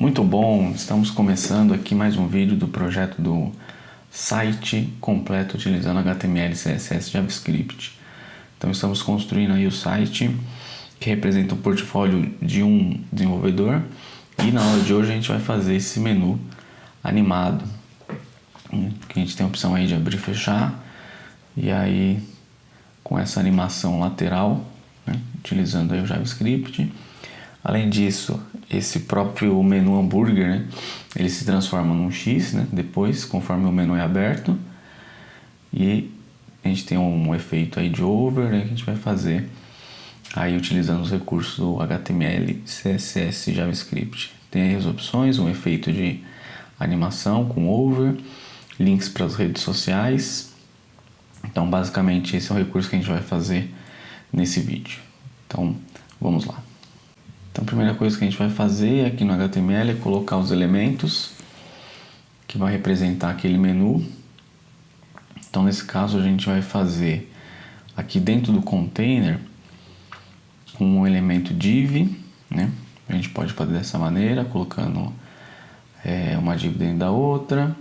Muito bom, estamos começando aqui mais um vídeo do projeto do site completo utilizando HTML, CSS e JavaScript. Então estamos construindo aí o site que representa o portfólio de um desenvolvedor e na aula de hoje a gente vai fazer esse menu animado, que a gente tem a opção aí de abrir e fechar, e aí com essa animação lateral, utilizando aí o JavaScript. Além disso, esse próprio menu hambúrguer, ele se transforma num X, depois, conforme o menu é aberto. E a gente tem um efeito aí de over, que a gente vai fazer aí utilizando os recursos do HTML, CSS e JavaScript. Tem aí as opções, um efeito de animação com over, links para as redes sociais. Então, basicamente, esse é o recurso que a gente vai fazer nesse vídeo. Então, vamos lá. Então, a primeira coisa que a gente vai fazer aqui no HTML é colocar os elementos que vai representar aquele menu. Então, nesse caso, a gente vai fazer aqui dentro do container um elemento div, A gente pode fazer dessa maneira, colocando uma div dentro da outra.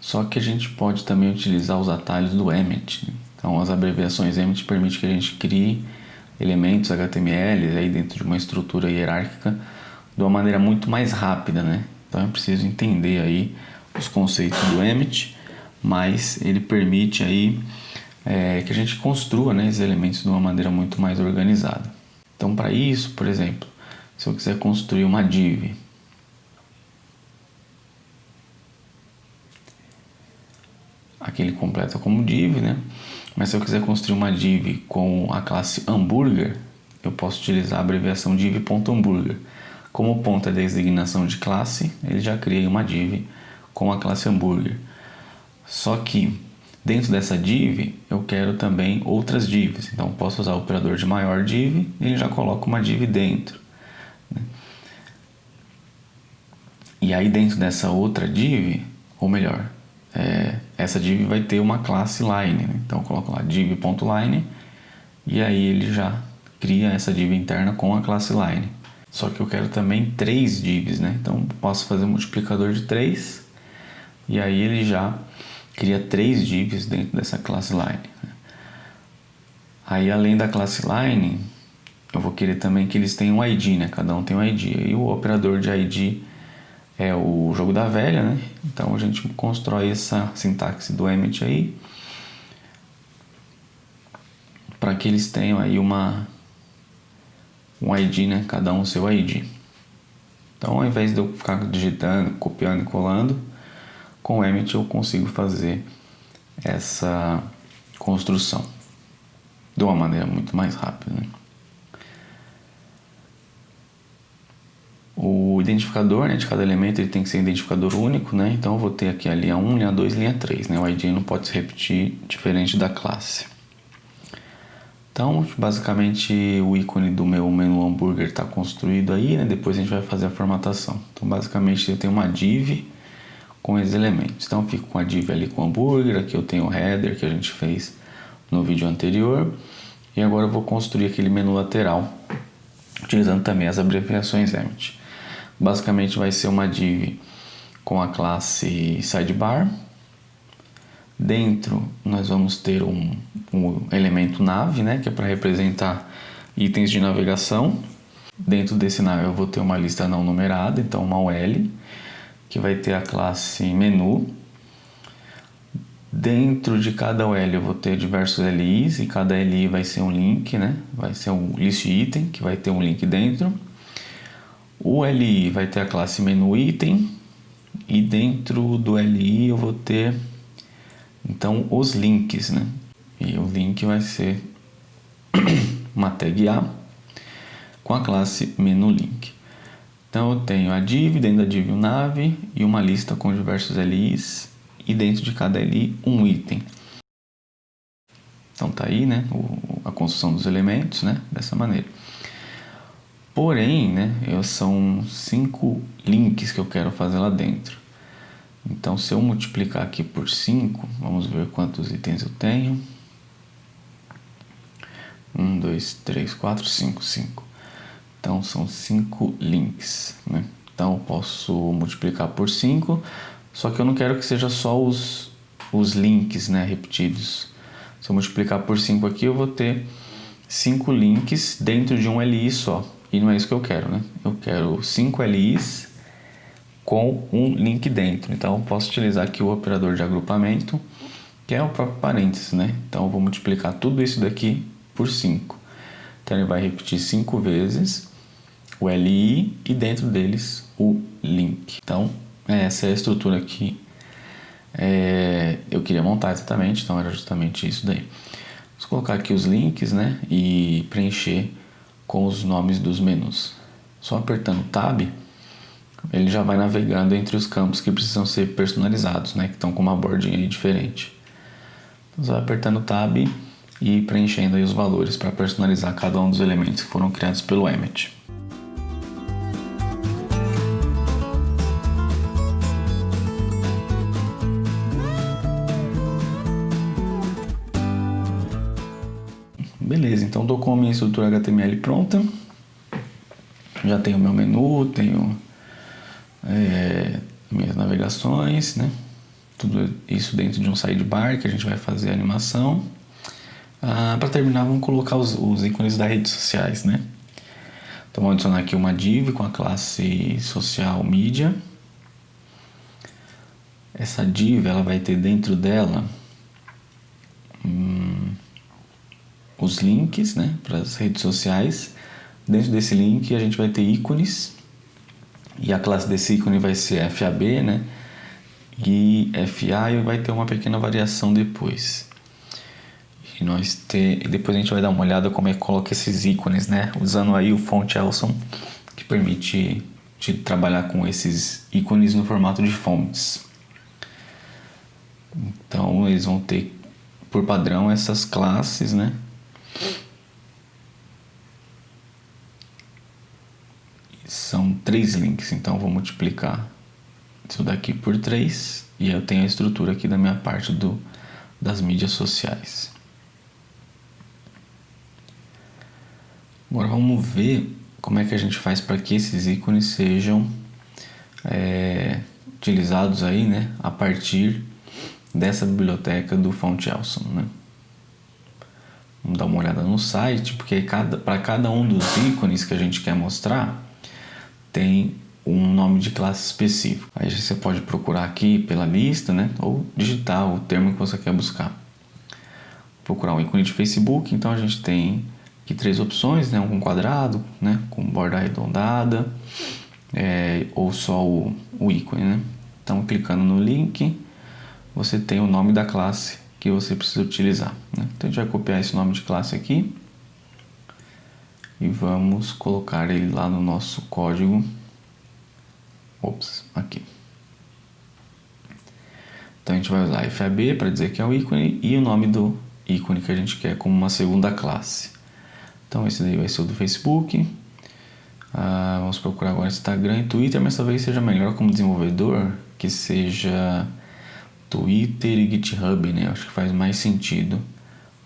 Só que a gente pode também utilizar os atalhos do Emmet. Então, as abreviações Emmet permitem que a gente crie elementos HTML aí dentro de uma estrutura hierárquica de uma maneira muito mais rápida, Então eu preciso entender aí os conceitos do Emmet, mas ele permite aí que a gente construa esses elementos de uma maneira muito mais organizada. Então, para isso, por exemplo, se eu quiser construir uma div, aqui ele completa como div, Mas se eu quiser construir uma div com a classe hambúrguer, eu posso utilizar a abreviação div.hambúrguer. Como o ponto é designação de classe, ele já cria uma div com a classe hambúrguer. Só que dentro dessa div eu quero também outras divs. Então posso usar o operador de maior div e ele já coloca uma div dentro. E aí dentro dessa outra div, ou melhor, essa div vai ter uma classe line, Então eu coloco lá div.line e aí ele já cria essa div interna com a classe line. Só que eu quero também 3 divs, Então posso fazer um multiplicador de 3 e aí ele já cria 3 divs dentro dessa classe line. Aí além da classe line, eu vou querer também que eles tenham um ID, Cada um tem um ID. E o operador de ID é o jogo da velha, Então a gente constrói essa sintaxe do Emmet aí para que eles tenham aí um ID, Cada um seu ID. Então, ao invés de eu ficar digitando, copiando e colando, com o Emmet eu consigo fazer essa construção de uma maneira muito mais rápida, O identificador de cada elemento ele tem que ser identificador único, Então eu vou ter aqui a linha 1, linha 2, linha 3, O ID não pode se repetir diferente da classe. Então, basicamente, o ícone do meu menu hambúrguer está construído aí, Depois a gente vai fazer a formatação. Então, basicamente, eu tenho uma div com esses elementos. Então, eu fico com a div ali com o hambúrguer, aqui eu tenho o header que a gente fez no vídeo anterior. E agora eu vou construir aquele menu lateral, utilizando também as abreviações Emmet. Basicamente vai ser uma div com a classe sidebar. Dentro nós vamos ter um elemento nav, que é para representar itens de navegação. Dentro desse nav eu vou ter uma lista não numerada, então uma UL, que vai ter a classe menu. Dentro de cada UL eu vou ter diversos LIs e cada LI vai ser um link, Vai ser um list item que vai ter um link dentro. O LI vai ter a classe menu item e dentro do LI eu vou ter então os links, E o link vai ser uma tag A com a classe menu link. Então eu tenho a div, dentro da div um nav e uma lista com diversos LIs e dentro de cada LI um item. Então tá aí, a construção dos elementos, dessa maneira. Porém, são 5 links que eu quero fazer lá dentro. Então, se eu multiplicar aqui por 5, vamos ver quantos itens eu tenho. 1, 2, 3, 4, 5. Então, são 5 links, Então eu posso multiplicar por 5, só que eu não quero que seja só os links, né, repetidos. Se eu multiplicar por 5 aqui, eu vou ter 5 links dentro de um LI só. E não é isso que eu quero, né? Eu quero 5 LIs com um link dentro. Então eu posso utilizar aqui o operador de agrupamento, que é o próprio parênteses, né? Então eu vou multiplicar tudo isso daqui por 5. Então ele vai repetir 5 vezes o LI e dentro deles o link. Então essa é a estrutura que eu queria montar exatamente, então era justamente isso daí. Vamos colocar aqui os links, né, e preencher com os nomes dos menus. Só apertando Tab, ele já vai navegando entre os campos que precisam ser personalizados, né, que estão com uma bordinha aí diferente. Então você vai apertando Tab e preenchendo aí os valores para personalizar cada um dos elementos que foram criados pelo Emmet. Beleza, então estou com a minha estrutura HTML pronta. Já tenho o meu menu, tenho minhas navegações, né? Tudo isso dentro de um sidebar que a gente vai fazer a animação. Para terminar, vamos colocar os ícones das redes sociais, né? Então vamos adicionar aqui uma div com a classe social media. Essa div ela vai ter dentro dela os links, né, para as redes sociais. Dentro desse link a gente vai ter ícones e a classe desse ícone vai ser FAB, né, e FA, e vai ter uma pequena variação depois. E depois a gente vai dar uma olhada como é que coloca esses ícones, né, usando aí o Font Awesome, que permite te trabalhar com esses ícones no formato de fontes. Então eles vão ter por padrão essas classes, né? São 3 links, então eu vou multiplicar isso daqui por 3 e eu tenho a estrutura aqui da minha parte das mídias sociais. Agora vamos ver como é que a gente faz para que esses ícones sejam utilizados aí, né, a partir dessa biblioteca do Font Awesome, né? Vamos dar uma olhada no site, porque para cada um dos ícones que a gente quer mostrar, tem um nome de classe específico. Aí você pode procurar aqui pela lista, né? Ou digitar o termo que você quer buscar. Procurar um ícone de Facebook, então a gente tem aqui 3 opções, né? Um com quadrado, né? Com borda arredondada, ou só o ícone, né? Então clicando no link, você tem o nome da classe que você precisa utilizar, né? Então a gente vai copiar esse nome de classe aqui e vamos colocar ele lá no nosso código. Aqui. Então a gente vai usar FAB para dizer que é o ícone e o nome do ícone que a gente quer como uma segunda classe. Então esse daí vai ser o do Facebook. Vamos procurar agora Instagram e Twitter, mas talvez seja melhor como desenvolvedor que seja Twitter e GitHub, né? Eu acho que faz mais sentido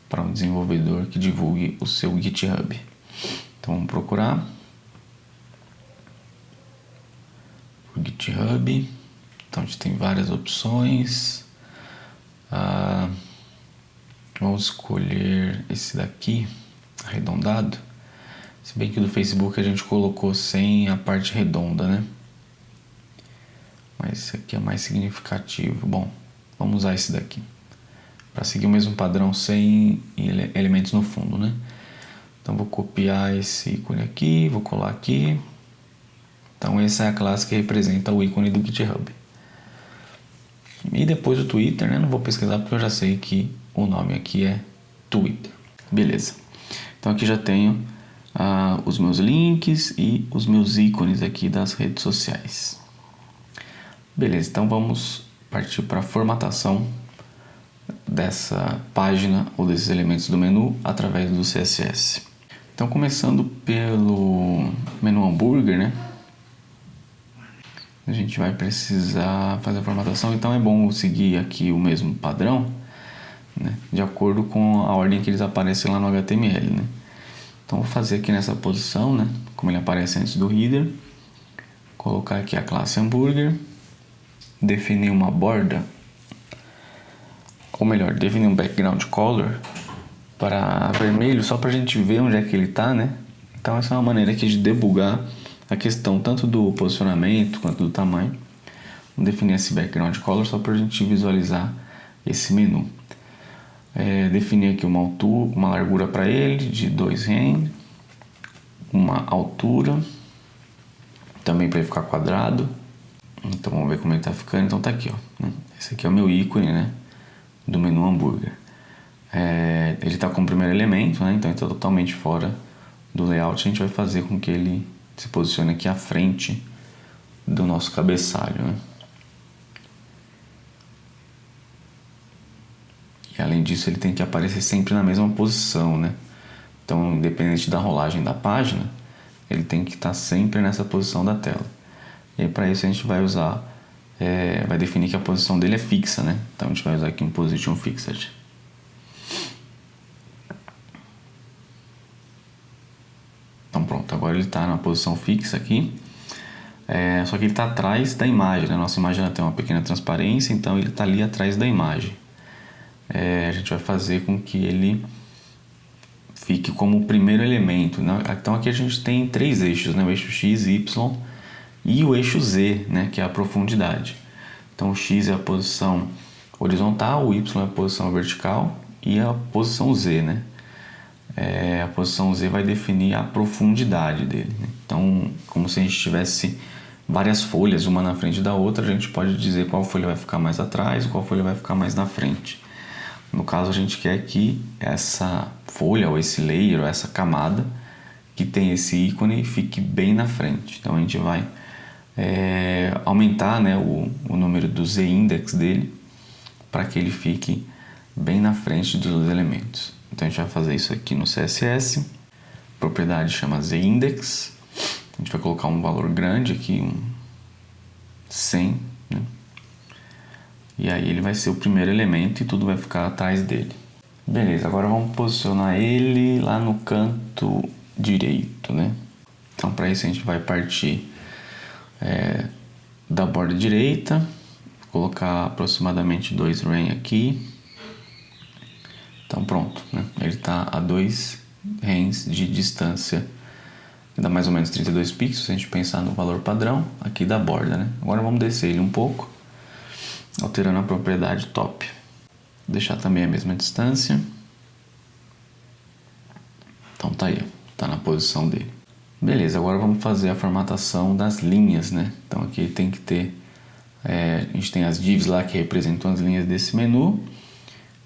para um desenvolvedor que divulgue o seu GitHub. Então vamos procurar por GitHub. Então a gente tem várias opções. Vamos escolher esse daqui, arredondado. Se bem que o do Facebook a gente colocou sem a parte redonda, né? Mas esse aqui é mais significativo. Bom, vamos usar esse daqui para seguir o mesmo padrão sem elementos no fundo, né? Então vou copiar esse ícone aqui, vou colar aqui. Então essa é a classe que representa o ícone do GitHub. E depois o Twitter, né? Não vou pesquisar porque eu já sei que o nome aqui é Twitter. Beleza. Então aqui já tenho os meus links e os meus ícones aqui das redes sociais. Beleza, então vamos partir para a formatação dessa página ou desses elementos do menu através do CSS. Então começando pelo menu hambúrguer, né? A gente vai precisar fazer a formatação, então é bom seguir aqui o mesmo padrão, né? De acordo com a ordem que eles aparecem lá no HTML, né? Então vou fazer aqui nessa posição, né? Como ele aparece antes do header. Colocar aqui a classe hambúrguer, definir uma borda, ou melhor, definir um background color para vermelho, só para a gente ver onde é que ele está, né? Então essa é uma maneira aqui de debugar a questão tanto do posicionamento quanto do tamanho. Vamos definir esse background color só para a gente visualizar esse menu. Definir aqui uma altura, uma largura para ele de 2 rem, uma altura também para ele ficar quadrado. Então vamos ver como ele está ficando. Então tá aqui, ó, né? Esse aqui é o meu ícone, né, do menu hambúrguer. Ele está como primeiro elemento, né? Então ele está totalmente fora do layout. A gente vai fazer com que ele se posicione aqui à frente do nosso cabeçalho, né? E além disso, ele tem que aparecer sempre na mesma posição, né? Então, independente da rolagem da página, ele tem que estar sempre nessa posição da tela. E aí, para isso a gente vai usar, vai definir que a posição dele é fixa, né? Então a gente vai usar aqui um position fixed. Então pronto, agora ele está na posição fixa aqui. Só que ele está atrás da imagem, né? Nossa imagem ela tem uma pequena transparência, então ele está ali atrás da imagem. A gente vai fazer com que ele fique como o primeiro elemento, né? Então aqui a gente tem 3 eixos, né? O eixo X, Y e o eixo Z, né? Que é a profundidade. Então o X é a posição horizontal, o Y é a posição vertical e a posição Z, né? A posição Z vai definir a profundidade dele, né? Então, como se a gente tivesse várias folhas, uma na frente da outra, a gente pode dizer qual folha vai ficar mais atrás, qual folha vai ficar mais na frente. No caso, a gente quer que essa folha, ou esse layer, ou essa camada que tem esse ícone fique bem na frente. Então a gente vai aumentar, né, o número do z-index dele para que ele fique bem na frente dos elementos. Então a gente vai fazer isso aqui no CSS. A propriedade chama z-index. A gente vai colocar um valor grande aqui, um 100, né? E aí ele vai ser o primeiro elemento e tudo vai ficar atrás dele. Beleza, agora vamos posicionar ele lá no canto direito, né? Então para isso a gente vai partir da borda direita, colocar aproximadamente 2 rem aqui. Então pronto, né? Ele está a 2 rens de distância, dá mais ou menos 32 pixels, se a gente pensar no valor padrão aqui da borda, né? Agora vamos descer ele um pouco, alterando a propriedade top. Deixar também a mesma distância. Então tá aí, tá na posição dele. Beleza, agora vamos fazer a formatação das linhas, né? Então aqui tem que ter, a gente tem as divs lá que representam as linhas desse menu.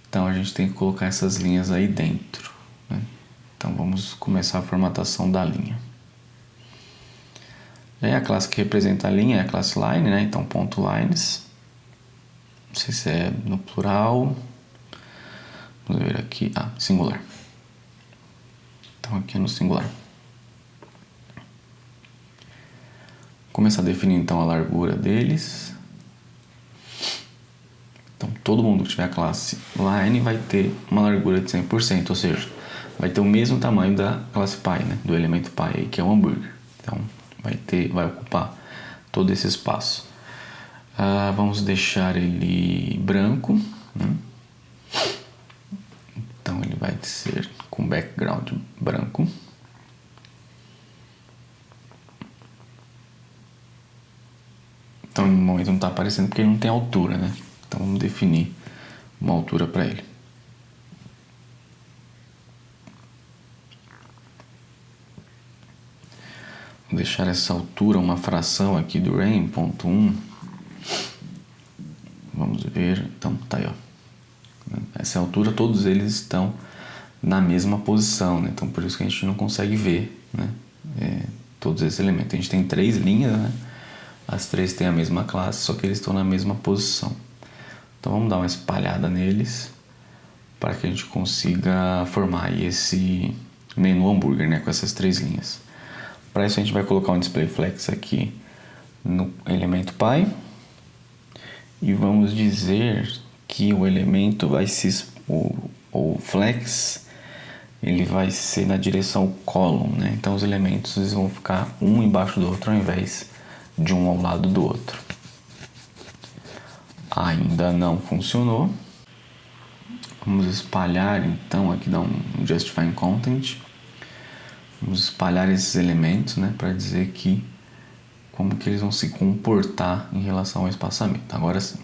Então a gente tem que colocar essas linhas aí dentro, né? Então vamos começar a formatação da linha. E aí a classe que representa a linha é a classe line, né? Então ponto lines. Não sei se é no plural. Vamos ver aqui. Singular. Então aqui é no singular. Começar a definir então a largura deles. Então todo mundo que tiver a classe line vai ter uma largura de 100%, ou seja, vai ter o mesmo tamanho da classe pie, né? Do elemento pie aí, que é o hambúrguer. Então vai ocupar todo esse espaço. Vamos deixar ele branco, né? Então ele vai ser com background branco. Então no momento não está aparecendo porque ele não tem altura, né? Então vamos definir uma altura para ele. Vou deixar essa altura uma fração aqui do rem, 0.1. Vamos ver, então tá aí, ó. Essa altura, todos eles estão na mesma posição, né? Então por isso que a gente não consegue ver, né? Todos esses elementos. A gente tem 3 linhas, né? As 3 têm a mesma classe, só que eles estão na mesma posição. Então vamos dar uma espalhada neles para que a gente consiga formar aí esse menu hambúrguer, né? Com essas 3 linhas. Para isso a gente vai colocar um display flex aqui no elemento pie. E vamos dizer que o elemento vai se... o flex, ele vai ser na direção column, né? Então os elementos eles vão ficar um embaixo do outro ao invés de um ao lado do outro. Ainda não funcionou. Vamos espalhar então, aqui dá um Justifying Content. Vamos espalhar esses elementos, né, para dizer que como que eles vão se comportar em relação ao espaçamento. Agora sim.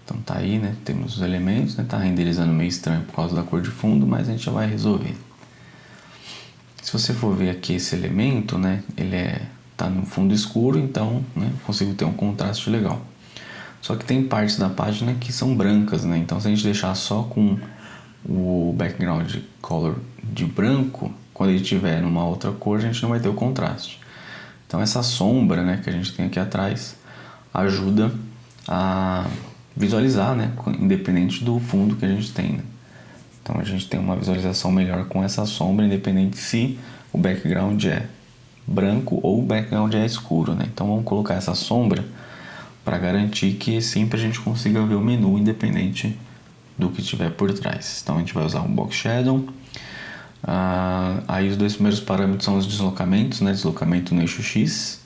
Então tá aí, né, temos os elementos, né, tá renderizando meio estranho por causa da cor de fundo, mas a gente já vai resolver. Se você for ver aqui esse elemento, né, ele tá no fundo escuro, então, né, consigo ter um contraste legal. Só que tem partes da página que são brancas, né, então se a gente deixar só com o background color de branco, quando ele estiver numa outra cor, a gente não vai ter o contraste. Então essa sombra, né, que a gente tem aqui atrás ajuda a visualizar, né, independente do fundo que a gente tem, né? Então a gente tem uma visualização melhor com essa sombra, independente se o background é branco ou o background é escuro, né? Então vamos colocar essa sombra para garantir que sempre a gente consiga ver o menu independente do que tiver por trás. Então a gente vai usar um Box Shadow. Aí os dois primeiros parâmetros são os deslocamentos, né? Deslocamento no eixo X.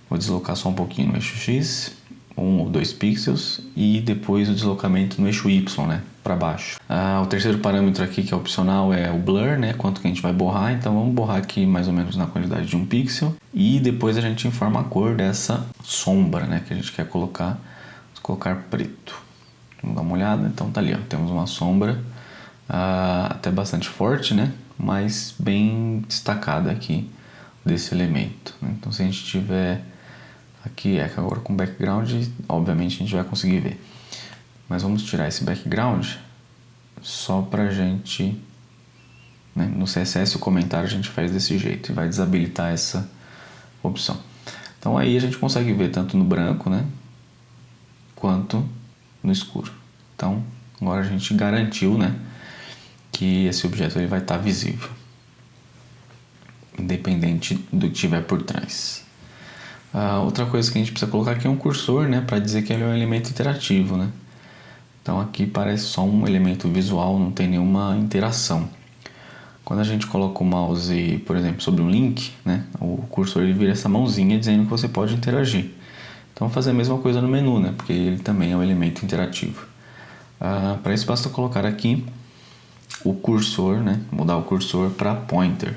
Vou deslocar só um pouquinho no eixo X, 1 ou 2 pixels, e depois o deslocamento no eixo Y, né, para baixo. O terceiro parâmetro aqui, que é opcional, é o blur, né, quanto que a gente vai borrar. Então vamos borrar aqui mais ou menos na quantidade de 1 pixel, e depois a gente informa a cor dessa sombra, né, que a gente quer colocar. Vamos colocar preto. Vamos dar uma olhada. Então tá ali, ó, temos uma sombra até bastante forte, né, mas bem destacada aqui desse elemento. Então se a gente tiver aqui agora com background, obviamente a gente vai conseguir ver. Mas vamos tirar esse background só pra gente, né, no CSS o comentário a gente faz desse jeito e vai desabilitar essa opção. Então aí a gente consegue ver tanto no branco, né, quanto no escuro. Então agora a gente garantiu, né, que esse objeto ele vai estar visível, independente do que tiver por trás. Outra coisa que a gente precisa colocar aqui é um cursor, né, para dizer que ele é um elemento interativo, né? Então aqui parece só um elemento visual, não tem nenhuma interação. Quando a gente coloca o mouse, por exemplo, sobre um link, né, o cursor ele vira essa mãozinha dizendo que você pode interagir. Então vamos fazer a mesma coisa no menu, né, porque ele também é um elemento interativo. Para isso basta colocar aqui o cursor, né, mudar o cursor para pointer.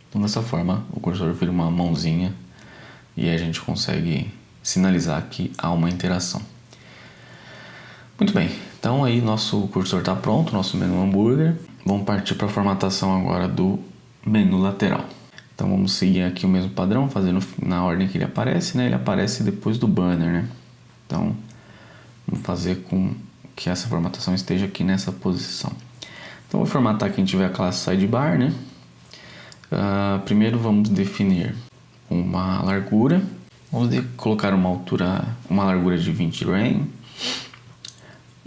Então, dessa forma, o cursor vira uma mãozinha e a gente consegue sinalizar que há uma interação. Muito bem, então aí nosso cursor está pronto, nosso menu hambúrguer. Vamos partir para a formatação agora do menu lateral. Então vamos seguir aqui o mesmo padrão, fazendo na ordem que ele aparece, né? Ele aparece depois do banner, né? Então vamos fazer com que essa formatação esteja aqui nessa posição. Então vou formatar aqui, a gente tiver a classe sidebar, né? Primeiro vamos definir uma largura. Vamos colocar uma largura de 20 rem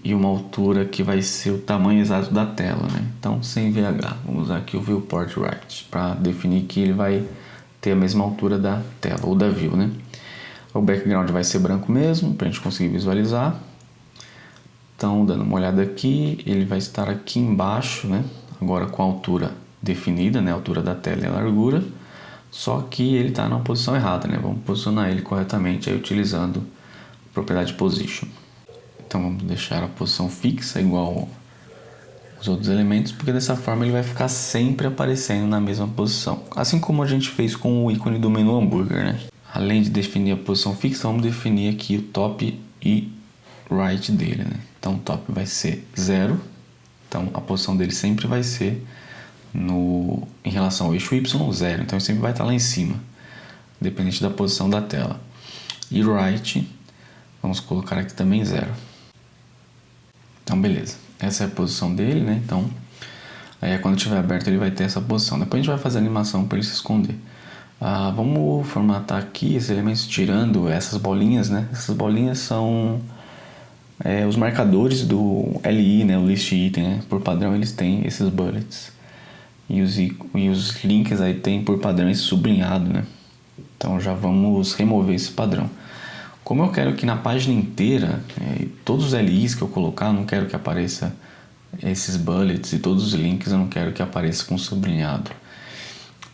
e uma altura que vai ser o tamanho exato da tela, né? Então sem VH, vamos usar aqui o viewport right para definir que ele vai ter a mesma altura da tela ou da view, né? O background vai ser branco mesmo para a gente conseguir visualizar. Então dando uma olhada aqui, ele vai estar aqui embaixo, né? Agora com a altura definida, né, a altura da tela e a largura, só que ele está na posição errada, né? Vamos posicionar ele corretamente aí utilizando a propriedade position. Então vamos deixar a posição fixa igual os outros elementos, porque dessa forma ele vai ficar sempre aparecendo na mesma posição, assim como a gente fez com o ícone do menu hambúrguer, né? Além de definir a posição fixa, vamos definir aqui o top e right dele, né? Então o top vai ser 0, então a posição dele sempre vai ser em relação ao eixo Y, 0, então ele sempre vai estar lá em cima, independente da posição da tela. E right, vamos colocar aqui também 0. Então beleza, essa é a posição dele, né? Então aí quando estiver aberto ele vai ter essa posição. Depois a gente vai fazer a animação para ele se esconder. Vamos formatar aqui esses elementos tirando essas bolinhas, né? Essas bolinhas são os marcadores do LI, né? O list item, né? Por padrão eles têm esses bullets. E os links aí tem por padrão esse sublinhado, né? Então já vamos remover esse padrão. Como eu quero que na página inteira, todos os LIs que eu colocar, eu não quero que apareça esses bullets, e todos os links eu não quero que apareça com sublinhado.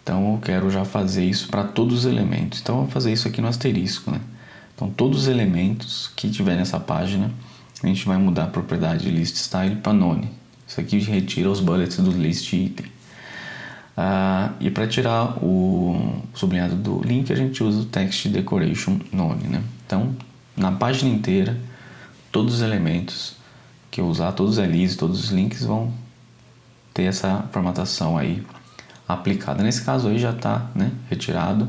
Então eu quero já fazer isso para todos os elementos. Então eu vou fazer isso aqui no asterisco, né? Então todos os elementos que tiver nessa página, a gente vai mudar a propriedade list style para none. Isso aqui retira os bullets do list item. E para tirar o sublinhado do link, a gente usa o text decoration none, né? Então na página inteira, todos os elementos que eu usar, todos os LIs, todos os links vão ter essa formatação aí aplicada. Nesse caso aí já está, né, retirado.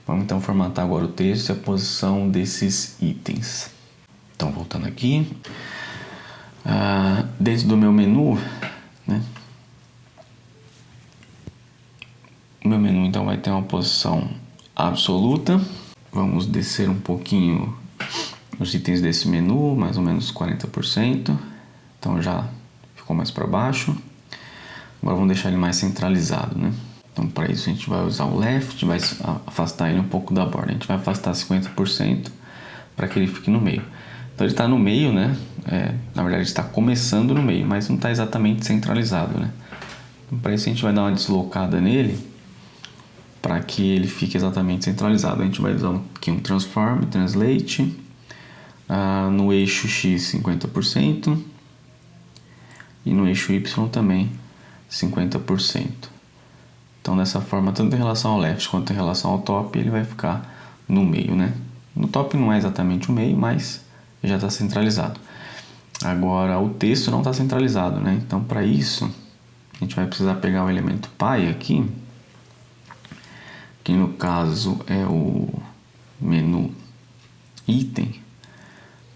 Vamos então formatar agora o texto e a posição desses itens. Então voltando aqui, dentro do meu menu, né, o meu menu então vai ter uma posição absoluta. Vamos descer um pouquinho os itens desse menu, mais ou menos 40%. Então já ficou mais para baixo. Agora vamos deixar ele mais centralizado, né? Então para isso a gente vai usar o left, vai afastar ele um pouco da borda. A gente vai afastar 50% para que ele fique no meio. Então ele está no meio, né? Na verdade está começando no meio, mas não está exatamente centralizado, né? Então para isso a gente vai dar uma deslocada nele para que ele fique exatamente centralizado. A gente vai usar aqui um transform, translate, no eixo X 50% e no eixo Y também 50%. Então dessa forma, tanto em relação ao left quanto em relação ao top, ele vai ficar no meio, né? No top não é exatamente o meio, mas já está centralizado. Agora o texto não está centralizado, né? Então para isso a gente vai precisar pegar o elemento pi aqui, que no caso é o menu item.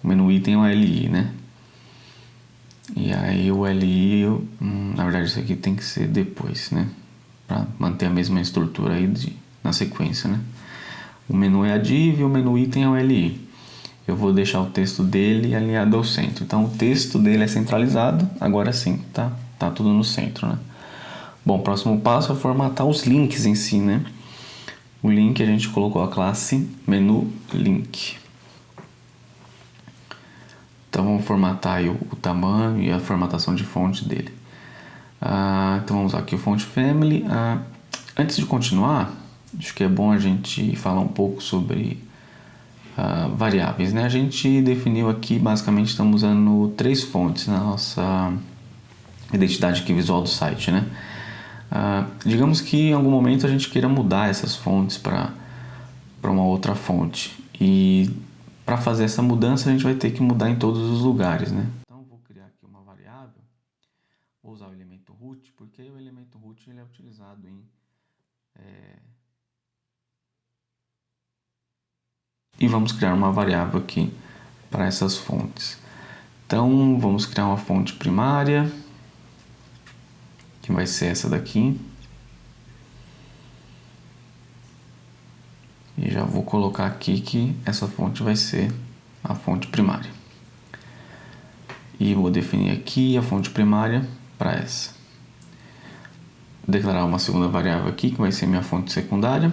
O menu item é o LI, né? E aí o LI, na verdade isso aqui tem que ser depois, né? Para manter a mesma estrutura aí na sequência, né? O menu é a div e o menu item é o LI. Eu vou deixar o texto dele alinhado ao centro. Então o texto dele é centralizado, agora sim, tá tudo no centro, né? Bom, o próximo passo é formatar os links em si, né? O link a gente colocou a classe menu link. Então vamos formatar aí o tamanho e a formatação de fonte dele. Então vamos usar aqui o font family. Antes de continuar, acho que é bom a gente falar um pouco sobre variáveis, né? A gente definiu aqui, basicamente estamos usando 3 fontes na nossa identidade aqui visual do site, né? Digamos que em algum momento a gente queira mudar essas fontes para uma outra fonte, e para fazer essa mudança a gente vai ter que mudar em todos os lugares, né? Então vou criar aqui uma variável, vou usar o elemento root, porque o elemento root ele é utilizado e vamos criar uma variável aqui para essas fontes. Então vamos criar uma fonte primária, que vai ser essa daqui. E já vou colocar aqui que essa fonte vai ser a fonte primária. E vou definir aqui a fonte primária para essa. Vou declarar uma segunda variável aqui, que vai ser minha fonte secundária.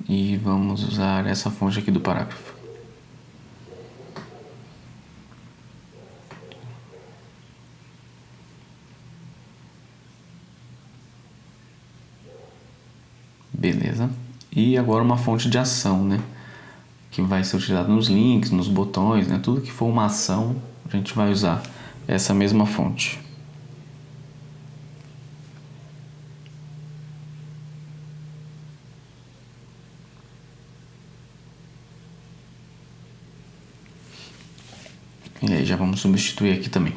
E vamos usar essa fonte aqui do parágrafo. Beleza. E agora uma fonte de ação, né? Que vai ser utilizada nos links, nos botões, né? Tudo que for uma ação, a gente vai usar essa mesma fonte. E aí já vamos substituir aqui também.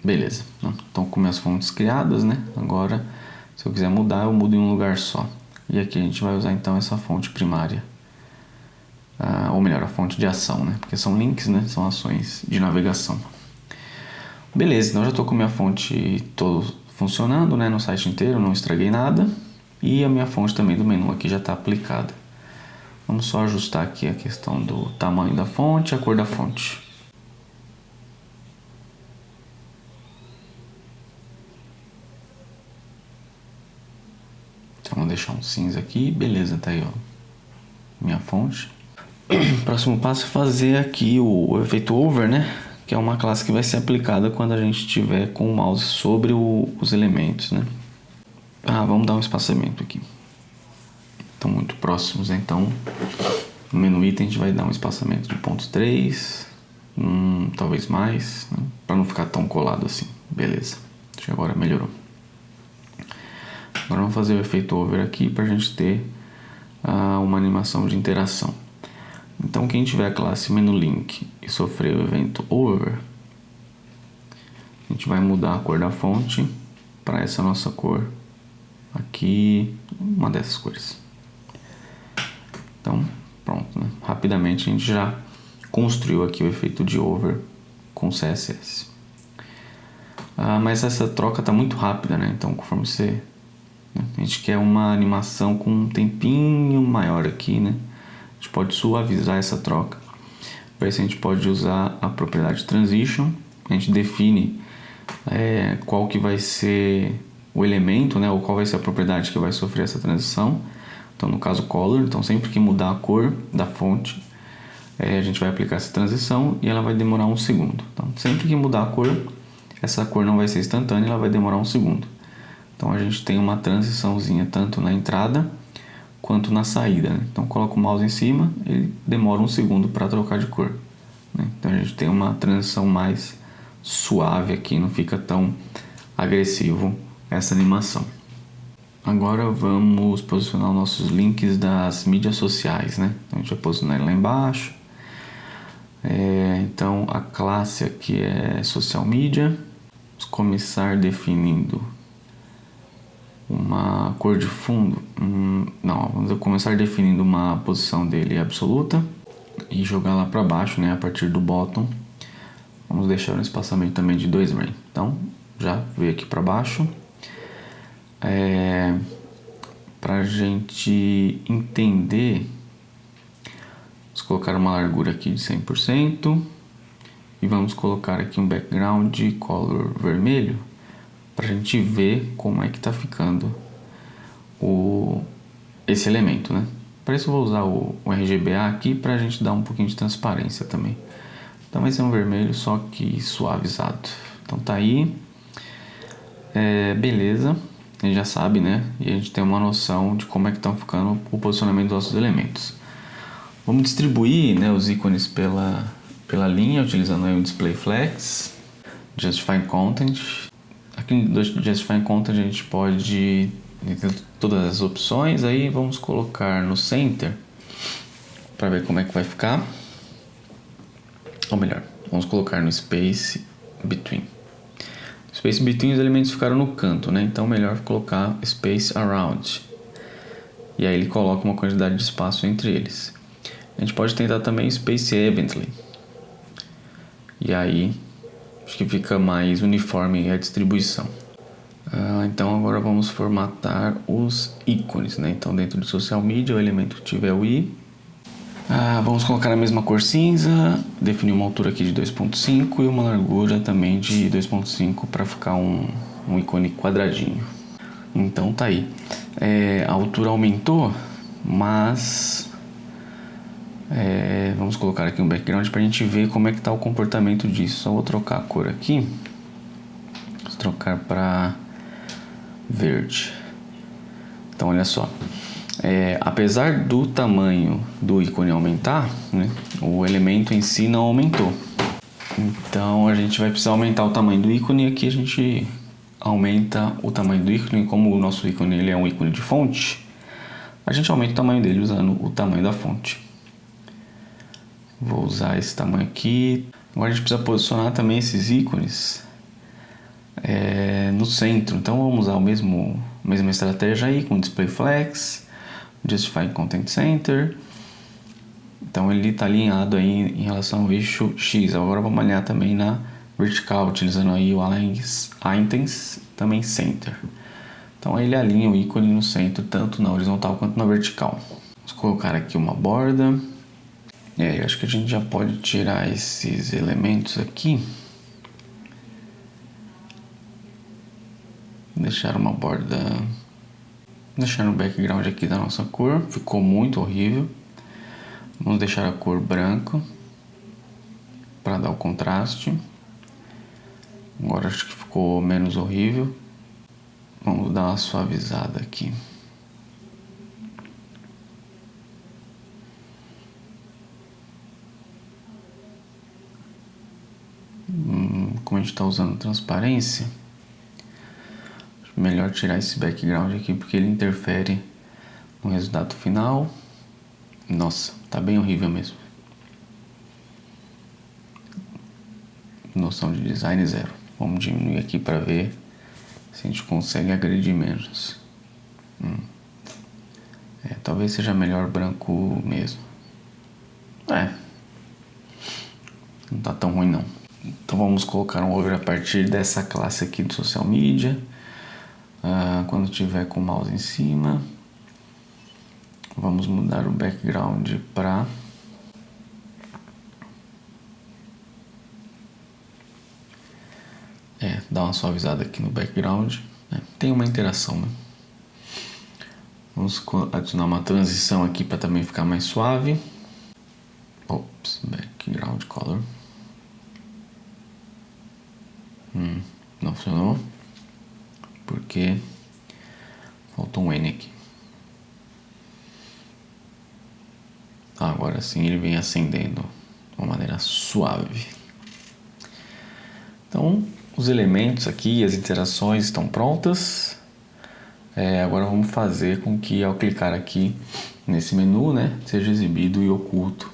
Beleza. Então com minhas fontes criadas, né? Agora, se eu quiser mudar, eu mudo em um lugar só. E aqui a gente vai usar então essa fonte primária. Ou melhor, a fonte de ação, né? Porque são links, né? São ações de navegação. Beleza, então já estou com minha fonte todo funcionando, né? No site inteiro, não estraguei nada. E a minha fonte também do menu aqui já está aplicada. Vamos só ajustar aqui a questão do tamanho da fonte e a cor da fonte. Então vamos deixar um cinza aqui, beleza, tá aí, ó, minha fonte. Próximo passo é fazer aqui o efeito over, né? Que é uma classe que vai ser aplicada quando a gente estiver com o mouse sobre os elementos, né? Vamos dar um espaçamento aqui. Estão muito próximos, né? Então no menu item a gente vai dar um espaçamento de 0.3, talvez mais, né? Para não ficar tão colado assim. Beleza, acho que agora melhorou. Agora vamos fazer o efeito over aqui para a gente ter uma animação de interação. Então quem tiver a classe MenuLink e sofrer o evento over, a gente vai mudar a cor da fonte para essa nossa cor aqui, uma dessas cores. Então pronto, né? Rapidamente a gente já construiu aqui o efeito de over com CSS. Mas essa troca está muito rápida, né? Então conforme você... a gente quer uma animação com um tempinho maior aqui, né? A gente pode suavizar essa troca. Para isso a gente pode usar a propriedade Transition. A gente define qual que vai ser o elemento, né? Ou qual vai ser a propriedade que vai sofrer essa transição. Então no caso Color, então sempre que mudar a cor da fonte, a gente vai aplicar essa transição e ela vai demorar 1 segundo. Então sempre que mudar a cor, essa cor não vai ser instantânea, ela vai demorar 1 segundo. Então a gente tem uma transiçãozinha tanto na entrada quanto na saída, né? Então coloca o mouse em cima, ele demora 1 segundo para trocar de cor, né? Então a gente tem uma transição mais suave aqui, não fica tão agressivo essa animação. Agora vamos posicionar os nossos links das mídias sociais, né? Então a gente vai posicionar ele lá embaixo. Então a classe aqui é social media. Vamos começar definindo uma cor de fundo. Vamos começar definindo uma posição dele absoluta e jogar lá para baixo, né? A partir do bottom. Vamos deixar um espaçamento também de 2 rem. Então já veio aqui para baixo. Para a gente entender, vamos colocar uma largura aqui de 100% e vamos colocar aqui um background de color vermelho para a gente ver como é que está ficando esse elemento, né? Para isso eu vou usar o RGBA aqui para a gente dar um pouquinho de transparência também. Então vai ser um vermelho só que suavizado. Então tá aí, beleza. A gente já sabe, né? E a gente tem uma noção de como é que estão ficando o posicionamento dos nossos elementos. Vamos distribuir, né, os ícones pela linha, utilizando aí o Display Flex, Justify Content. Aqui no Justify Content a gente pode ter todas as opções. Aí vamos colocar no Center para ver como é que vai ficar. Ou melhor, vamos colocar no Space Between. Space Between, os elementos ficaram no canto, né? Então melhor colocar Space Around. E aí ele coloca uma quantidade de espaço entre eles. A gente pode tentar também Space Evenly. E aí acho que fica mais uniforme a distribuição. Então agora vamos formatar os ícones, né? Então dentro de Social Media, o elemento que tiver o i. Vamos colocar a mesma cor cinza, definir uma altura aqui de 2.5 e uma largura também de 2.5 para ficar um ícone quadradinho. Então tá aí. A altura aumentou, mas vamos colocar aqui um background para a gente ver como é que está o comportamento disso. Só vou trocar a cor aqui. Vou trocar para verde. Então olha só. Apesar do tamanho do ícone aumentar, né, o elemento em si não aumentou. Então a gente vai precisar aumentar o tamanho do ícone. E aqui a gente aumenta o tamanho do ícone. Como o nosso ícone ele é um ícone de fonte, a gente aumenta o tamanho dele usando o tamanho da fonte. Vou usar esse tamanho aqui. Agora a gente precisa posicionar também esses ícones no centro. Então vamos usar a mesma estratégia aí com Display Flex, Justify Content Center. Então ele está alinhado aí em relação ao eixo X. Agora vamos alinhar também na vertical, utilizando aí o Items, também Center. Então ele alinha o ícone no centro, tanto na horizontal quanto na vertical. Vamos colocar aqui uma borda. E aí, acho que a gente já pode tirar esses elementos aqui. Deixar uma borda Deixando o background aqui da nossa cor, ficou muito horrível. Vamos deixar a cor branca para dar o contraste. Agora acho que ficou menos horrível. Vamos dar uma suavizada aqui. Como a gente está usando transparência, melhor tirar esse background aqui porque ele interfere no resultado final. Nossa, tá bem horrível mesmo. Noção de design zero. Vamos diminuir aqui para ver se a gente consegue agredir menos. Talvez seja melhor branco mesmo. Não tá tão ruim não. Então vamos colocar um over a partir dessa classe aqui do social media. Quando tiver com o mouse em cima, vamos mudar o background para dar uma suavizada aqui no background. Tem uma interação, né? Vamos adicionar uma transição aqui para também ficar mais suave. Background color. Não funcionou. Porque faltou um N aqui. Agora sim ele vem acendendo de uma maneira suave. Então os elementos aqui, as interações estão prontas. Agora vamos fazer com que ao clicar aqui nesse menu, seja exibido e oculto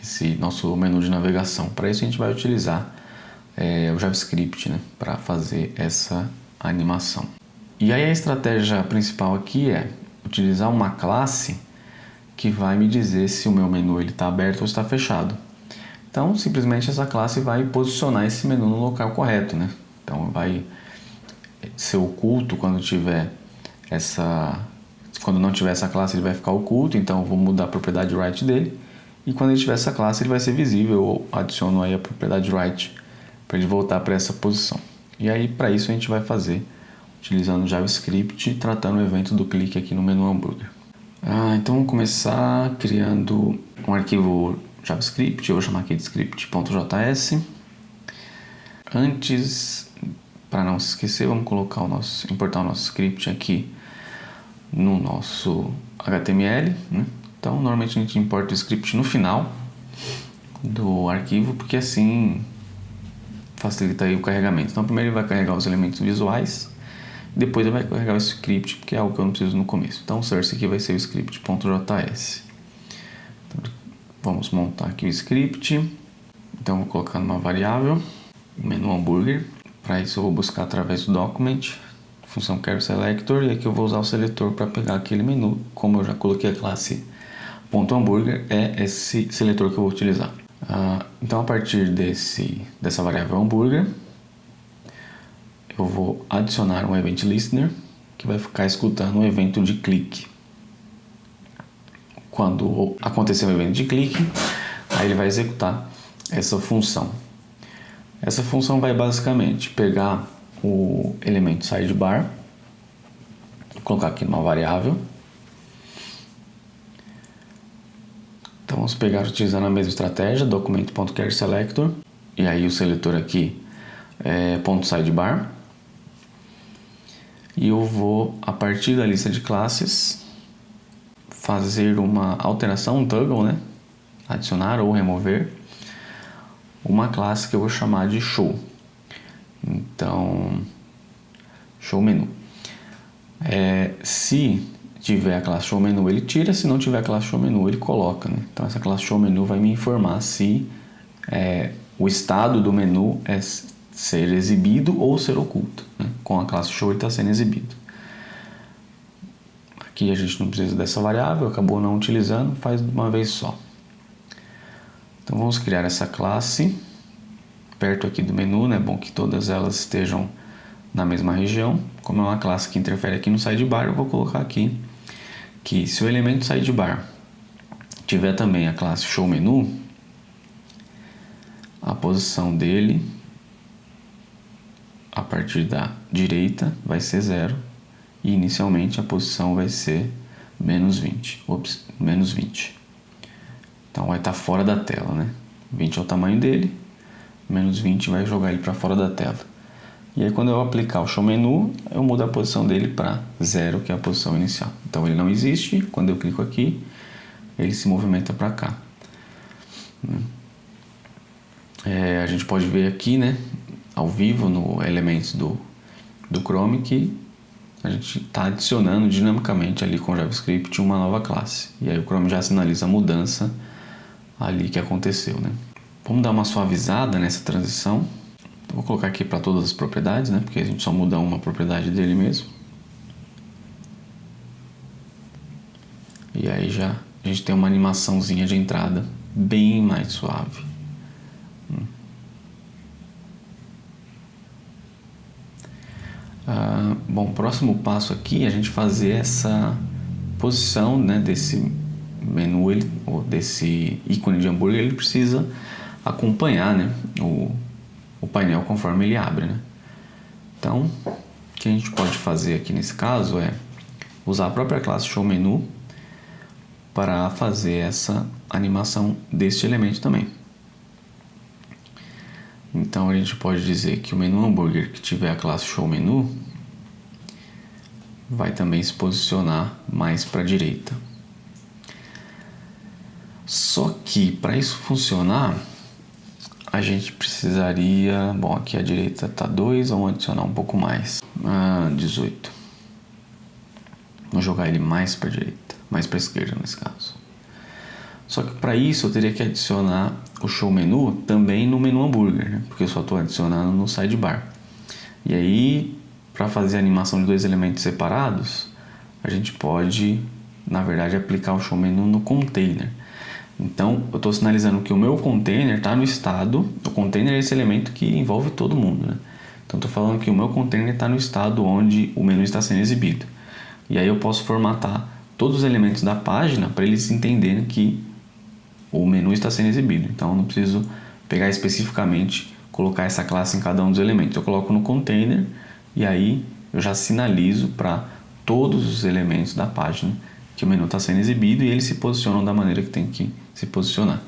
esse nosso menu de navegação. Para isso a gente vai utilizar o JavaScript para fazer essa animação. E aí a estratégia principal aqui é utilizar uma classe que vai me dizer se o meu menu está aberto ou está fechado. Então simplesmente essa classe vai posicionar esse menu no local correto, Então vai ser oculto quando não tiver essa classe ele vai ficar oculto, então eu vou mudar a propriedade write dele, e quando ele tiver essa classe ele vai ser visível. Eu adiciono aí a propriedade write para ele voltar para essa posição. E aí para isso a gente vai fazer utilizando o JavaScript, tratando o evento do clique aqui no menu hambúrguer. Então vamos começar criando um arquivo JavaScript. Eu vou chamar aqui de script.js. Antes, para não se esquecer, vamos importar o nosso script aqui no nosso HTML. Então normalmente a gente importa o script no final do arquivo, porque assim facilita aí o carregamento. Então primeiro ele vai carregar os elementos visuais, depois ele vai carregar o script, porque é algo que eu não preciso no começo. Então o source aqui vai ser o script.js. Então, vamos montar aqui o script. Então vou colocar numa variável menu hambúrguer. Para isso eu vou buscar através do document, função querySelector, e aqui eu vou usar o seletor para pegar aquele menu. Como eu já coloquei a classe .hambúrguer, é esse seletor que eu vou utilizar. Então a partir dessa variável hambúrguer, eu vou adicionar um event listener que vai ficar escutando o evento de clique. Quando acontecer o evento de clique, aí ele vai executar essa função. Essa função vai basicamente pegar o elemento sidebar, colocar aqui numa variável. Então vamos pegar utilizando a mesma estratégia, document.querySelector, e aí o seletor aqui é .sidebar. E eu vou, a partir da lista de classes, fazer uma alteração, um toggle, adicionar ou remover uma classe que eu vou chamar de show. Então, show menu. Se tiver a classe show menu, ele tira. Se não tiver a classe show menu, ele coloca. Então essa classe show menu vai me informar se o estado do menu é ser exibido ou ser oculto. Com a classe show ele está sendo exibido. Aqui a gente não precisa dessa variável, acabou não utilizando, faz de uma vez só. Então vamos criar essa classe perto aqui do menu, é bom que todas elas estejam na mesma região. Como é uma classe que interfere aqui no sidebar, eu vou colocar aqui que se o elemento sidebar tiver também a classe show menu, a posição dele a partir da direita vai ser 0 e inicialmente a posição vai ser menos 20. Ops, menos 20. Então vai estar fora da tela, né? 20 é o tamanho dele, menos 20 vai jogar ele para fora da tela. E aí quando eu aplicar o show menu, eu mudo a posição dele para 0, que é a posição inicial. Então ele não existe, quando eu clico aqui, ele se movimenta para cá. A gente pode ver aqui, né, ao vivo no Elementos do Chrome, que a gente está adicionando dinamicamente ali com o JavaScript uma nova classe. E aí o Chrome já sinaliza a mudança ali que aconteceu, né? Vamos dar uma suavizada nessa transição. Vou colocar aqui para todas as propriedades, né? Porque a gente só muda uma propriedade dele mesmo. E aí já a gente tem uma animaçãozinha de entrada bem mais suave. Bom, próximo passo aqui é a gente fazer essa posição, né, desse menu, ou desse ícone de hambúrguer, ele precisa acompanhar, né, o painel conforme ele abre, né? Então, o que a gente pode fazer aqui nesse caso é usar a própria classe showMenu para fazer essa animação deste elemento também. Então a gente pode dizer que o menu hambúrguer que tiver a classe showMenu vai também se posicionar mais para a direita. Só que para isso funcionar, a gente precisaria... Bom, aqui à direita está 2, vamos adicionar um pouco mais. 18. Vou jogar ele mais para a direita, mais para a esquerda nesse caso. Só que para isso eu teria que adicionar o show menu também no menu hambúrguer, né? Porque eu só estou adicionando no sidebar. E aí, para fazer a animação de dois elementos separados, a gente pode, na verdade, aplicar o show menu no container. Então, eu estou sinalizando que o meu container está no estado... O container é esse elemento que envolve todo mundo, né? Então, estou falando que o meu container está no estado onde o menu está sendo exibido. E aí eu posso formatar todos os elementos da página para eles entenderem que o menu está sendo exibido. Então, eu não preciso pegar especificamente, colocar essa classe em cada um dos elementos. Eu coloco no container e aí eu já sinalizo para todos os elementos da página que o menu está sendo exibido e eles se posicionam da maneira que tem que se posicionar.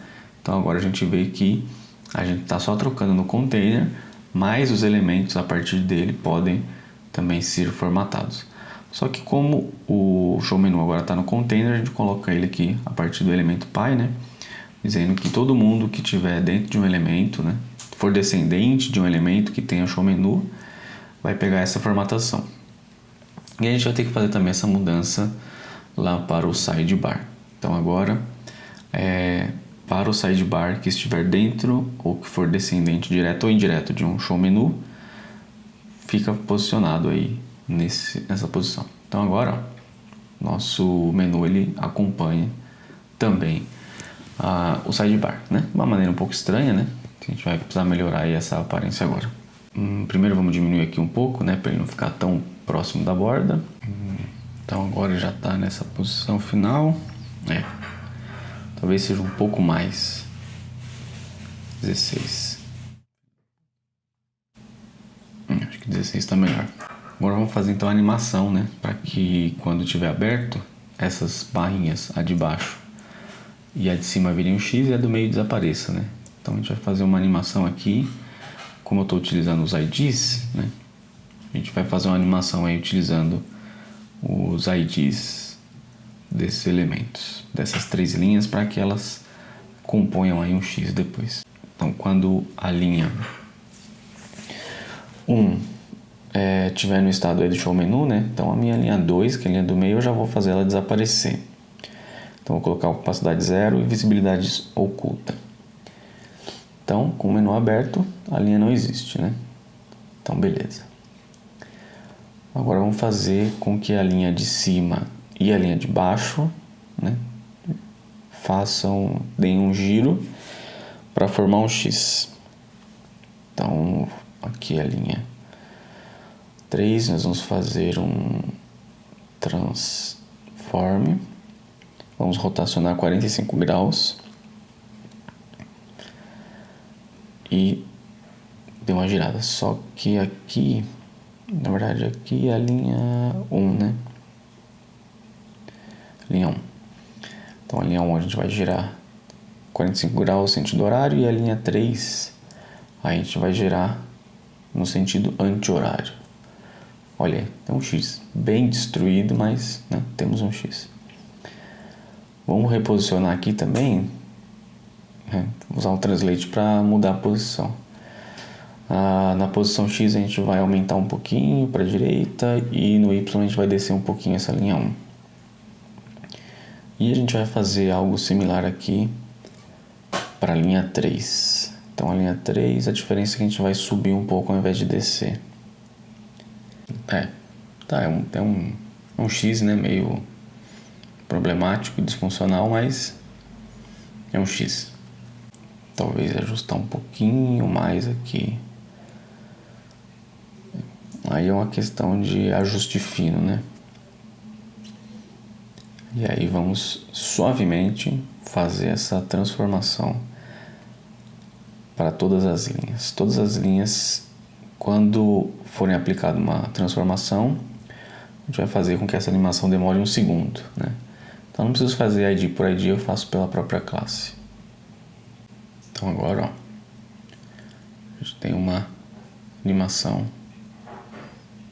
Então agora a gente vê que a gente está só trocando no container, mas os elementos a partir dele podem também ser formatados. Só que como o show menu agora está no container, a gente coloca ele aqui a partir do elemento pi, né? Dizendo que todo mundo que estiver dentro de um elemento, né, for descendente de um elemento que tenha show menu, vai pegar essa formatação. E a gente vai ter que fazer também essa mudança lá para o sidebar. Então agora, para o sidebar que estiver dentro ou que for descendente direto ou indireto de um show menu, fica posicionado aí nessa posição. Então agora, ó, nosso menu ele acompanha também o sidebar, né? De uma maneira um pouco estranha, né? A gente vai precisar melhorar aí essa aparência agora. Primeiro vamos diminuir aqui um pouco, né? Para ele não ficar tão próximo da borda. Então agora já está nessa posição final. Talvez seja um pouco mais. 16. Acho que 16 está melhor. Agora vamos fazer então a animação, né? Para que quando estiver aberto, essas barrinhas, a de baixo e a de cima virem um X e a do meio desapareça, né? Então a gente vai fazer uma animação aqui. Como eu estou utilizando os IDs, né? A gente vai fazer uma animação aí utilizando os IDs desses elementos, dessas três linhas, para que elas componham aí um X depois. Então quando a linha 1 estiver no estado aí do show menu, né? Então a minha linha 2, que é a linha do meio, eu já vou fazer ela desaparecer. Então vou colocar opacidade 0 e visibilidade oculta. Então, com o menu aberto, a linha não existe, né? Então, beleza. Agora vamos fazer com que a linha de cima e a linha de baixo, né, deem um giro para formar um X. Então, aqui a linha 3, nós vamos fazer um transform. Vamos rotacionar 45 graus. E deu uma girada. Só que aqui Na verdade aqui é a linha 1, né? Linha 1. Então a linha 1 a gente vai girar 45 graus sentido horário e a linha 3 a gente vai girar no sentido anti-horário. Olha aí, tem um X bem destruído, mas né, temos um X. Vamos reposicionar aqui também, usar o Translate para mudar a posição. Na posição X a gente vai aumentar um pouquinho para a direita e no Y a gente vai descer um pouquinho essa linha 1. E a gente vai fazer algo similar aqui para a linha 3. Então a linha 3, a diferença é que a gente vai subir um pouco ao invés de descer. É um X, né, meio problemático e disfuncional, mas é um X. Talvez ajustar um pouquinho mais aqui. Aí é uma questão de ajuste fino, né? E aí vamos suavemente fazer essa transformação para todas as linhas. Todas as linhas, quando forem aplicada uma transformação, a gente vai fazer com que essa animação demore 1 segundo, né? Então não preciso fazer ID por ID, eu faço pela própria classe. Então agora, ó, a gente tem uma animação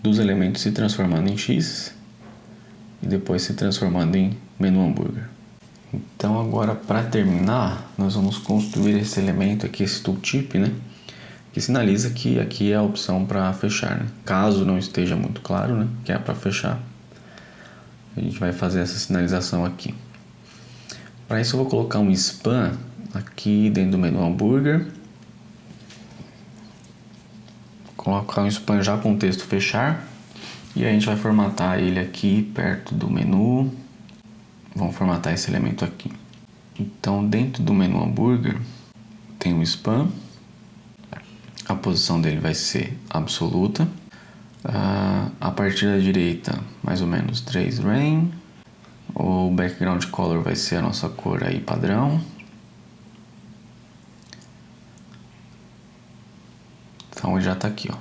dos elementos se transformando em X e depois se transformando em menu hambúrguer. Então agora, para terminar, nós vamos construir esse elemento aqui, esse tooltip, né, que sinaliza que aqui é a opção para fechar, né? Caso não esteja muito claro, né, que é para fechar, a gente vai fazer essa sinalização aqui. Para isso eu vou colocar um span aqui dentro do menu hambúrguer. Colocar um span já com o texto fechar. E a gente vai formatar ele aqui perto do menu. Vamos formatar esse elemento aqui. Então dentro do menu hambúrguer tem um span. A posição dele vai ser absoluta. A partir da direita, mais ou menos 3 rain. O background color vai ser a nossa cor aí padrão. Então ele já está aqui, ó.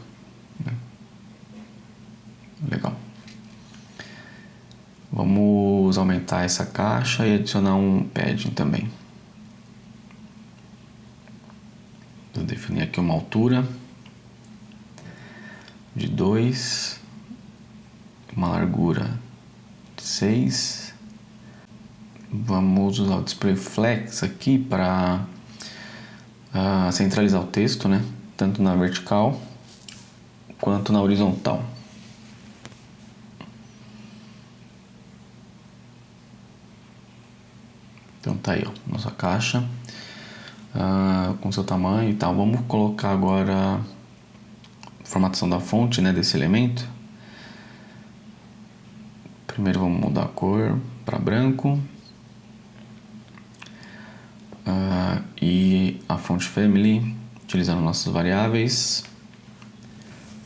Legal. Vamos aumentar essa caixa e adicionar um padding também. Vou definir aqui uma altura de 2, uma largura de 6. Vamos usar o display flex aqui para centralizar o texto, né? Tanto na vertical quanto na horizontal. Então tá aí, ó, nossa caixa com seu tamanho e tal. Vamos colocar agora a formatação da fonte, né, desse elemento. Primeiro vamos mudar a cor para branco. E a font family, utilizando nossas variáveis.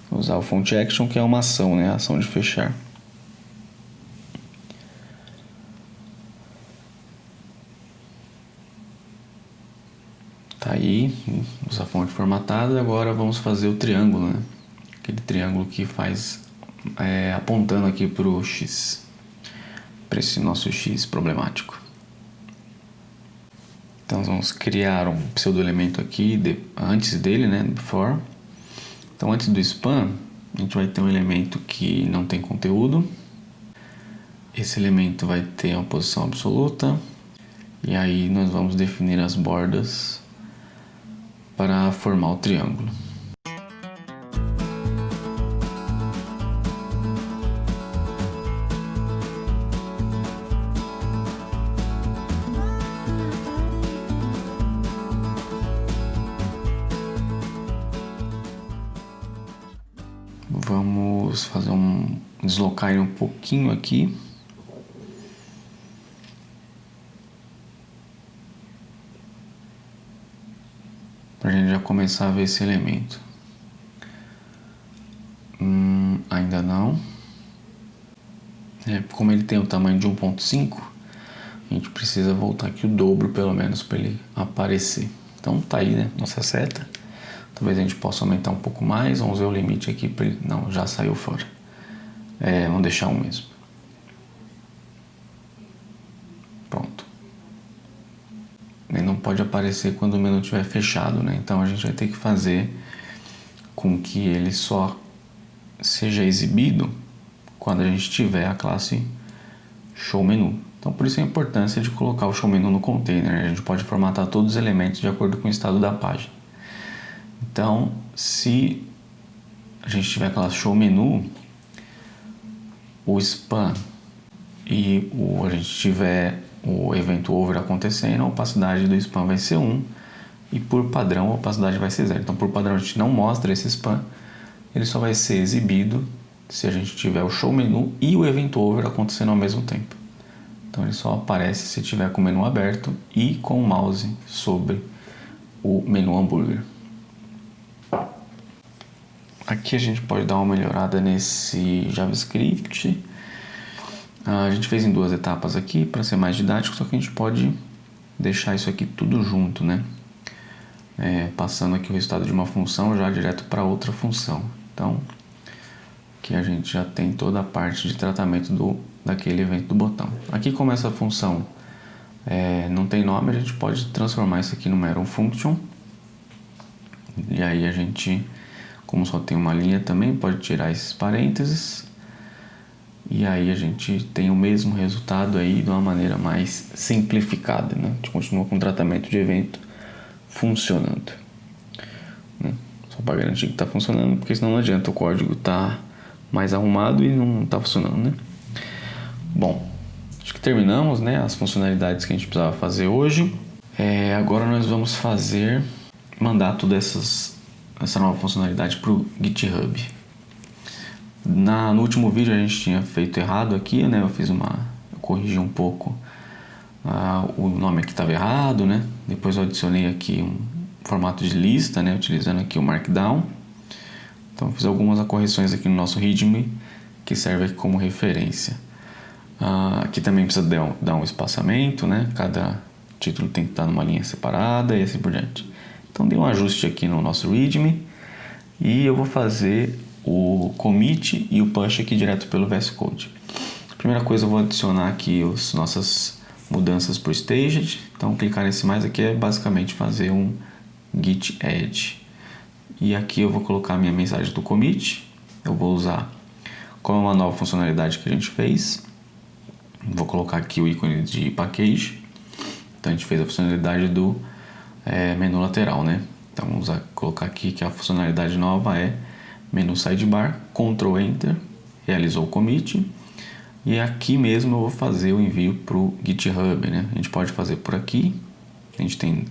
Vou usar o font action, que é uma ação, né, a ação de fechar. Tá aí, usa a fonte formatada. Agora vamos fazer o triângulo, né? Aquele triângulo que faz apontando aqui para o X, para esse nosso X problemático. Então vamos criar um pseudo-elemento aqui antes dele, né? Before. Então antes do span, a gente vai ter um elemento que não tem conteúdo. Esse elemento vai ter uma posição absoluta. E aí nós vamos definir as bordas para formar o triângulo. Vamos fazer deslocar ele um pouquinho aqui. Para a gente já começar a ver esse elemento. Ainda não. Como ele tem o tamanho de 1.5, a gente precisa voltar aqui o dobro pelo menos para ele aparecer. Então tá aí, né, nossa seta. Talvez a gente possa aumentar um pouco mais. Vamos ver o limite aqui para ele. Não, já saiu fora. Vamos deixar um mesmo. Pronto. Ele não pode aparecer quando o menu estiver fechado, né? Então a gente vai ter que fazer com que ele só seja exibido quando a gente tiver a classe show menu. Então por isso a importância de colocar o show menu no container, né? A gente pode formatar todos os elementos de acordo com o estado da página. Então se a gente tiver a classe show menu, o spam e a gente tiver o evento over acontecendo, a opacidade do spam vai ser 1 e por padrão a opacidade vai ser 0. Então por padrão a gente não mostra esse spam, ele só vai ser exibido se a gente tiver o show menu e o evento over acontecendo ao mesmo tempo. Então ele só aparece se tiver com o menu aberto e com o mouse sobre o menu hambúrguer. Aqui a gente pode dar uma melhorada nesse JavaScript. A gente fez em 2 etapas aqui para ser mais didático, só que a gente pode deixar isso aqui tudo junto, né? Passando aqui o resultado de uma função já direto para outra função. Então, aqui a gente já tem toda a parte de tratamento daquele evento do botão. Aqui, como essa função não tem nome, a gente pode transformar isso aqui numa arrow function. E aí a gente, como só tem uma linha também, pode tirar esses parênteses. E aí a gente tem o mesmo resultado aí de uma maneira mais simplificada, né? A gente continua com o tratamento de evento funcionando, né? Só para garantir que está funcionando, porque senão não adianta o código estar mais arrumado e não está funcionando, né? Bom, acho que terminamos, né, as funcionalidades que a gente precisava fazer hoje. Agora nós vamos mandar toda essa nova funcionalidade para o GitHub. No último vídeo a gente tinha feito errado aqui, né? Eu corrigi um pouco o nome aqui estava errado, né? Depois eu adicionei aqui um formato de lista, né? Utilizando aqui o Markdown. Então eu fiz algumas correções aqui no nosso README que serve aqui como referência. Aqui também precisa dar um espaçamento, né? Cada título tem que estar numa linha separada e assim por diante. Então dei um ajuste aqui no nosso README e eu vou fazer o commit e o push aqui direto pelo VS Code. Primeira coisa, eu vou adicionar aqui as nossas mudanças para o staged. Então clicar nesse mais aqui é basicamente fazer um git add. E aqui eu vou colocar a minha mensagem do commit. Eu vou usar, como é uma nova funcionalidade que a gente fez, vou colocar aqui o ícone de package. Então a gente fez a funcionalidade do menu lateral, né? Então vamos colocar aqui que a funcionalidade nova é menu sidebar, Ctrl Enter, realizou o commit. E aqui mesmo eu vou fazer o envio para o GitHub, né? A gente pode fazer por aqui. A gente tem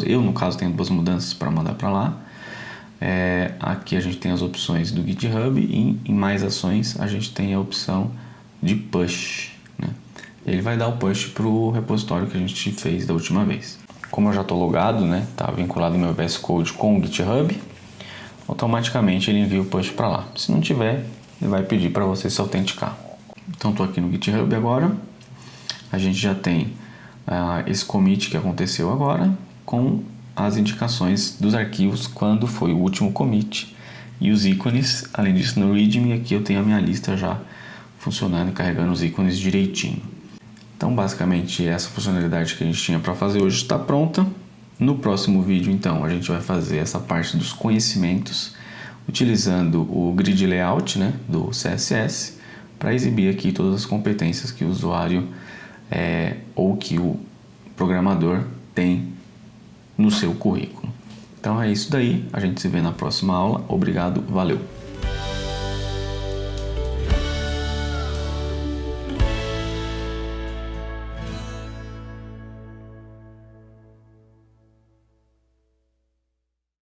eu no caso tenho 2 mudanças para mandar para lá. Aqui a gente tem as opções do GitHub e em mais ações a gente tem a opção de push, né? Ele vai dar o push para o repositório que a gente fez da última vez. Como eu já estou logado, né? Tá vinculado meu VS Code com o GitHub. Automaticamente ele envia o push para lá. Se não tiver, ele vai pedir para você se autenticar. Então estou aqui no GitHub agora. A gente já tem esse commit que aconteceu agora com as indicações dos arquivos quando foi o último commit e os ícones. Além disso, no README aqui eu tenho a minha lista já funcionando e carregando os ícones direitinho. Então basicamente essa funcionalidade que a gente tinha para fazer hoje está pronta. No próximo vídeo, então, a gente vai fazer essa parte dos conhecimentos utilizando o grid layout, né, do CSS para exibir aqui todas as competências que o usuário ou que o programador tem no seu currículo. Então é isso daí, a gente se vê na próxima aula. Obrigado, valeu!